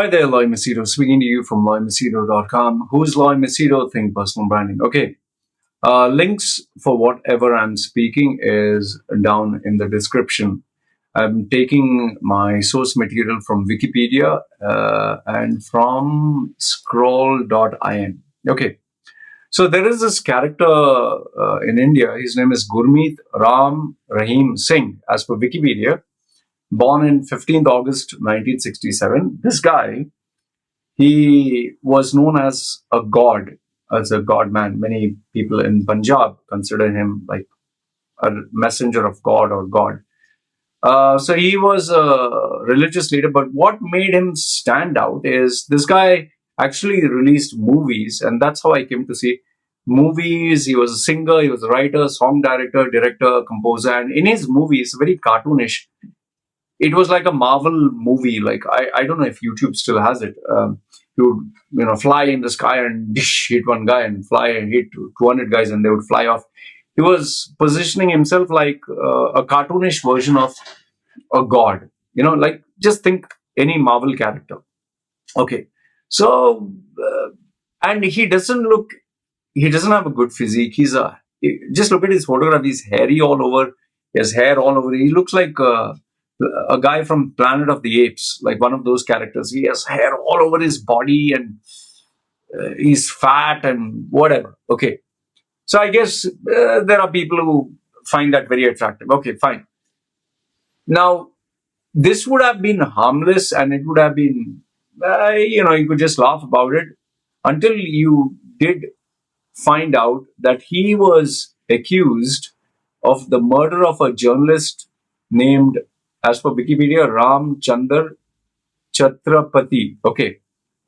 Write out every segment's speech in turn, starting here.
Hi there, Loy Machedo, speaking to you from loymachedo.com. Who's Loy Machedo? Think personal branding. Okay. Links for whatever I'm speaking is down in the description. I'm taking my source material from Wikipedia and from scroll.in. Okay. So there is this character in India. His name is Gurmeet Ram Rahim Singh, as per Wikipedia. Born in 15th August 1967. This guy, he was known as a god, as a godman. Many people in Punjab consider him like a messenger of God or God. So he was a religious leader, but what made him stand out is this guy actually released movies, and that's how I came to see movies. He was a singer, he was a writer, song director, composer, and in his movies, very cartoonish. It was like a Marvel movie. Like I don't know if YouTube still has it. You would fly in the sky and hit one guy, and fly and hit 200 guys, and they would fly off. He was positioning himself like a cartoonish version of a god. Like just think any Marvel character. Okay, so and he doesn't have a good physique. Just look at his photograph. He's hairy all over. He has hair all over. He looks like a guy from Planet of the Apes, like one of those characters. He has hair all over his body, and he's fat and whatever. Okay. So I guess there are people who find that very attractive. Okay, fine. Now, this would have been harmless, and it would have been, you could just laugh about it until you did find out that he was accused of the murder of a journalist named, as per Wikipedia, Ram Chandar Chhatrapati. Okay,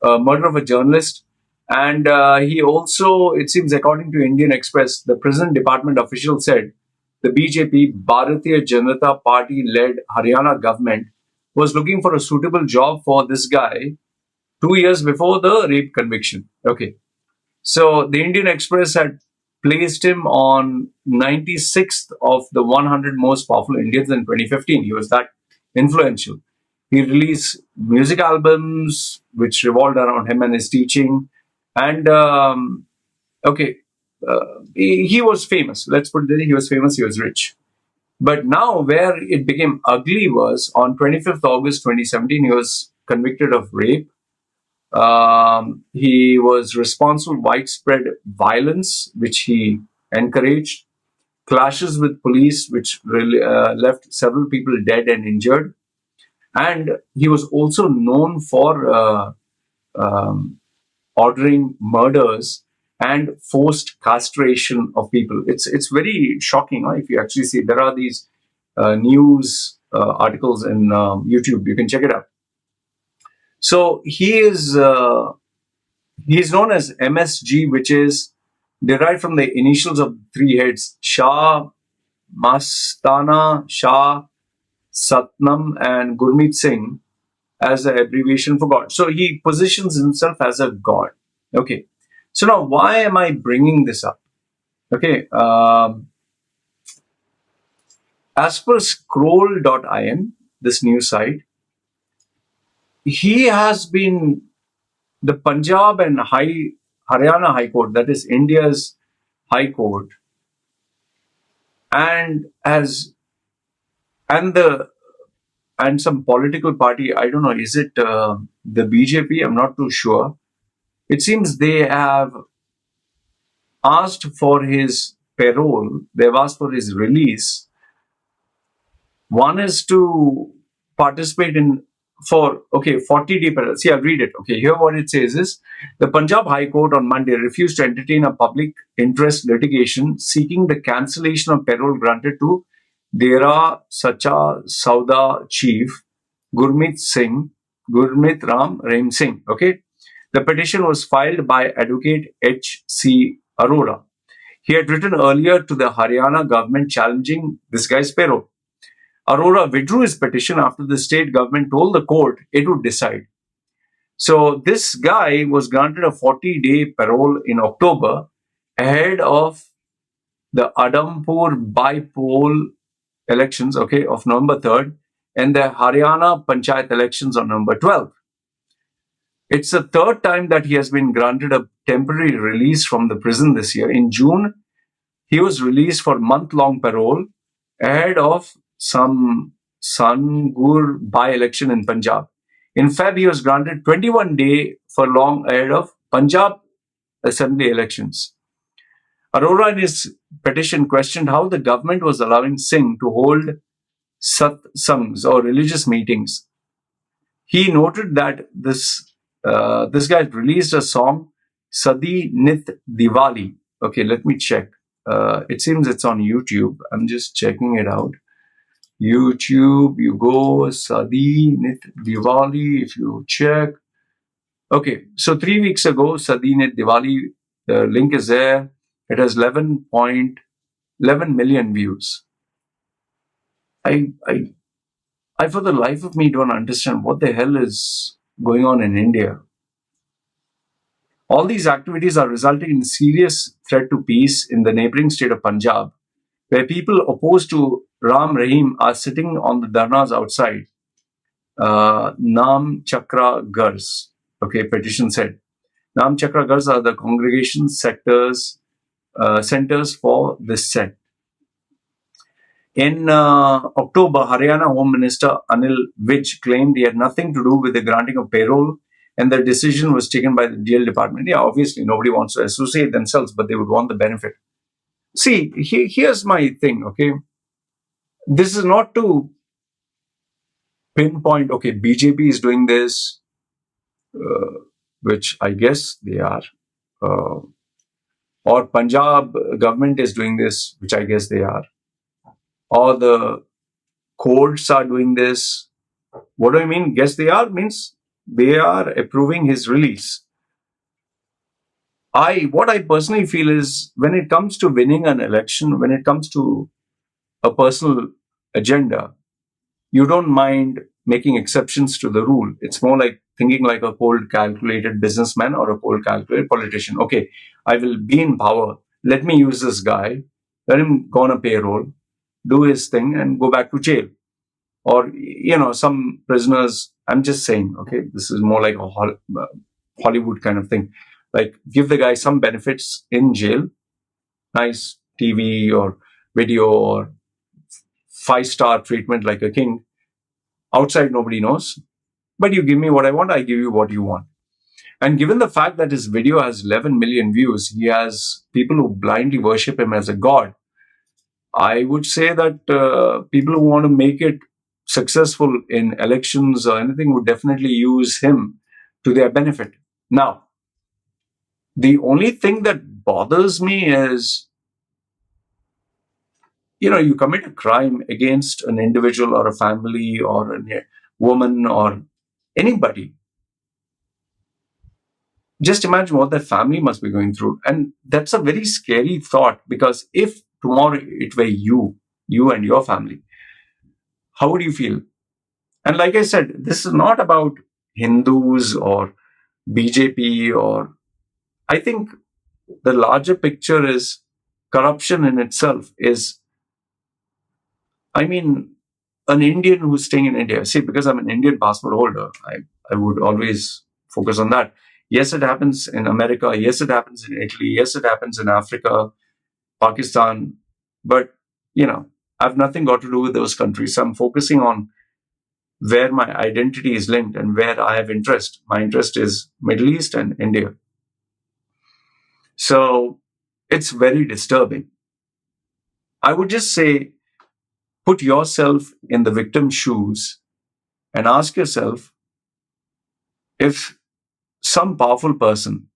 murder of a journalist. And he also, it seems, according to Indian Express, the prison department official said the BJP, Bharatiya Janata Party-led Haryana government was looking for a suitable job for this guy 2 years before the rape conviction. Okay. So the Indian Express had placed him on 96th of the 100 most powerful Indians in 2015. He was that influential. He released music albums which revolved around him and his teaching. And, he was famous. Let's put it this way, he was famous, he was rich. But now where it became ugly was on 25th August 2017, he was convicted of rape. He was responsible for widespread violence, which he encouraged, clashes with police, which left several people dead and injured. And he was also known for ordering murders and forced castration of people. It's very shocking. If you actually see, there are these news articles in YouTube. You can check it out. So he's known as MSG, which is derived from the initials of three heads: Shah, Mastana, Shah, Satnam, and Gurmeet Singh, as an abbreviation for God. So he positions himself as a god. Okay. So now, why am I bringing this up? Okay. As per scroll.in, this news site, he has been the Punjab and Haryana High Court, that is India's High Court, and some political party, I don't know, is it the BJP? I'm not too sure. It seems they have asked for his parole. They've asked for his release. One is to participate in 40-day parole. See, I'll read it. Okay, here what it says is, the Punjab High Court on Monday refused to entertain a public interest litigation seeking the cancellation of parole granted to Dera Sacha Sauda chief Gurmeet Ram Rahim Singh. Okay, the petition was filed by advocate HC Arora. He had written earlier to the Haryana government challenging this guy's parole. Arora withdrew his petition after the state government told the court it would decide. So this guy was granted a 40-day parole in October ahead of the Adampur by-poll elections, of November 3rd, and the Haryana panchayat elections on November 12th. It's the third time that he has been granted a temporary release from the prison this year. In June, he was released for month-long parole ahead of some Sangur by-election in Punjab. In Feb, he was granted 21-day furlong ahead of Punjab Assembly elections. Arora in his petition questioned how the government was allowing Singh to hold satsangs or religious meetings. He noted that this guy released a song, Sadi Nit Diwali. Okay, let me check. It seems it's on YouTube. I'm just checking it out. YouTube, you go, Sadi Nit Diwali, if you check. Okay, so 3 weeks ago, Sadi Nit Diwali, the link is there. It has 11.11 million views. I for the life of me don't understand what the hell is going on in India. All these activities are resulting in serious threat to peace in the neighboring state of Punjab, where people opposed to Ram Rahim are sitting on the dharnas outside. Naam Chakra Gars, okay, petition said. Naam Chakra Gars are the congregation centers for this sect. In October, Haryana Home Minister Anil Vij claimed he had nothing to do with the granting of parole, and the decision was taken by the jail department. Yeah, obviously, nobody wants to associate themselves, but they would want the benefit. See, here's my thing, okay? This is not to pinpoint, okay, BJP is doing this, which I guess they are, or Punjab government is doing this, which I guess they are, or the courts are doing this. What do I mean? Guess they are means they are approving his release. What I personally feel is when it comes to winning an election, when it comes to a personal agenda, you don't mind making exceptions to the rule. It's more like thinking like a cold calculated businessman or a cold calculated politician. Okay, I will be in power. Let me use this guy, let him go on a payroll, do his thing and go back to jail. Or, some prisoners, I'm just saying, okay, this is more like a Hollywood kind of thing. Like give the guy some benefits in jail, nice TV or video or 5-star treatment like a king. Outside, nobody knows. But you give me what I want, I give you what you want. And given the fact that his video has 11 million views, he has people who blindly worship him as a god. I would say that people who want to make it successful in elections or anything would definitely use him to their benefit. Now, the only thing that bothers me is, you commit a crime against an individual or a family or a woman or anybody. Just imagine what that family must be going through. And that's a very scary thought, because if tomorrow it were you and your family, how would you feel? And like I said, this is not about Hindus or BJP or... I think the larger picture is corruption in itself is... an Indian who's staying in India. See, because I'm an Indian passport holder, I would always focus on that. Yes, it happens in America. Yes, it happens in Italy. Yes, it happens in Africa, Pakistan. But, I've nothing got to do with those countries. So I'm focusing on where my identity is linked and where I have interest. My interest is Middle East and India. So it's very disturbing. I would just say, put yourself in the victim's shoes and ask yourself, if some powerful person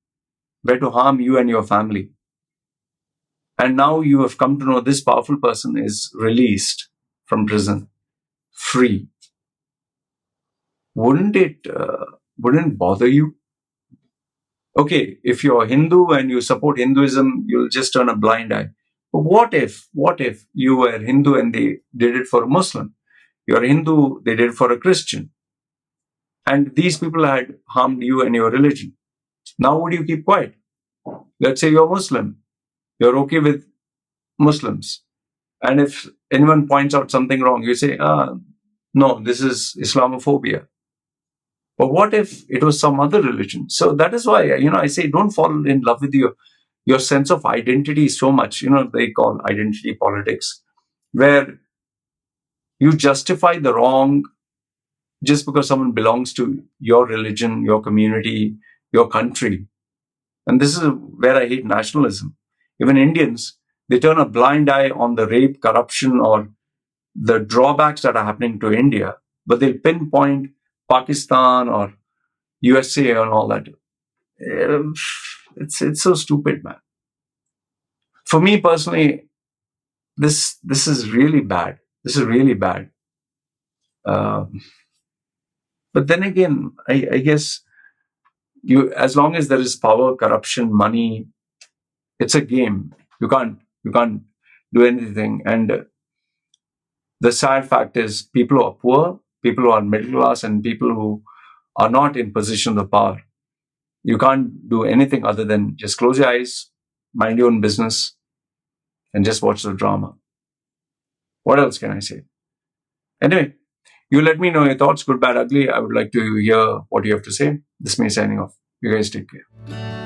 were to harm you and your family, and now you have come to know this powerful person is released from prison, free, wouldn't it bother you? Okay, if you're Hindu and you support Hinduism, you'll just turn a blind eye. But what if you were Hindu and they did it for a Muslim? You're Hindu, they did it for a Christian. And these people had harmed you and your religion. Now would you keep quiet? Let's say you're Muslim. You're okay with Muslims. And if anyone points out something wrong, you say, no, this is Islamophobia. But what if it was some other religion? So that is why, I say don't fall in love with your sense of identity so much. They call identity politics, where you justify the wrong just because someone belongs to your religion, your community, your country. And this is where I hate nationalism. Even Indians, they turn a blind eye on the rape, corruption, or the drawbacks that are happening to India, but they'll pinpoint Pakistan or USA and all that. It's so stupid, man. For me personally, this is really bad. This is really bad. But then again, I guess as long as there is power, corruption, money, it's a game. You can't do anything. And the sad fact is, people who are poor, people who are middle class, and people who are not in position of power, you can't do anything other than just close your eyes, mind your own business, and just watch the drama. What else can I say? Anyway, you let me know your thoughts, good, bad, ugly. I would like to hear what you have to say. This is me signing off. You guys take care.